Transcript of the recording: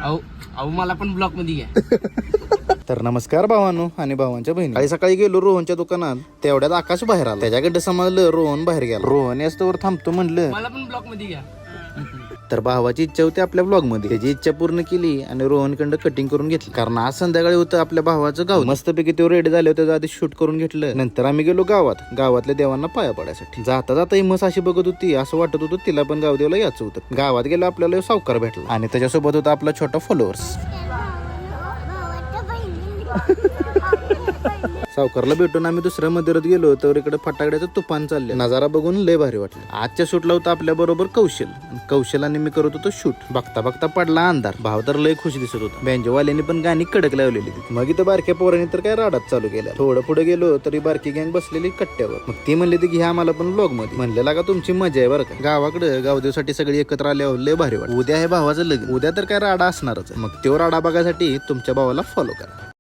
अहो मला पण ब्लॉक मध्ये घ्या. तर नमस्कार भावांनो आणि भावांच्या बहिणी. काही सकाळी गेलो रोहनच्या दुकानात, तेवढ्यात आकाश बाहेर आला. त्याच्याकडे समजलं रोहन बाहेर गेला. रोहन यास्तवर थांबतो म्हणलं मला पण ब्लॉक मध्ये घ्या. तर भावाची इच्छा होती आपल्या ब्लॉग मध्ये. त्याची इच्छा पूर्ण केली आणि रोहनकडं कटिंग करून घेतली. कारण आज संध्याकाळी होतं आपल्या भावाचं गाव. मस्तपैकी तो रेडी झाले होते, आधी शूट करून घेतलं. नंतर आम्ही गेलो गावातल्या देवांना पाया पडायसाठी. जाता जाता हिमस अशी बघत होती, असं वाटत होतं तिला पण गावदेवला यायचं होतं. गावात गेलो आपल्याला सावकार भेटला आणि त्याच्यासोबत होता आपला छोटा फॉलोअर्स. सावकारला भेटून आम्ही दुसऱ्या मंदिरात गेलो तर इकडे फटाकड्याचं तुफान चाललं. नजारा बघून लय भारी वाटलं. आजच्या शूटला होता आपल्या बरोबर कौशल आणि मी करत होतो शूट. बघता बघता पडला अंधार. भाव तर लय खुश दिसत होता. बँजोवाल्यांनी पण गाणी कडक लावलेली. मग इथं बारक्या पोरांनी तर काय राडात चालू केला. थोडं पुढे गेलो तरी बारकी गँग बसलेली कट्ट्यावर. मग ती म्हणली की घ्या आम्हाला पण ब्लॉग मध्ये. म्हणलेला का तुमची मजा आहे बरं का. गावाकडे गावदेवसाठी सगळी एकत्र आल्यावर लय भारी वाटत. उद्या आहे भावाचं लग्न. उद्या तर काय राडा असणारच. मग तो राडा बघायसाठी तुमच्या भावाला फॉलो करा.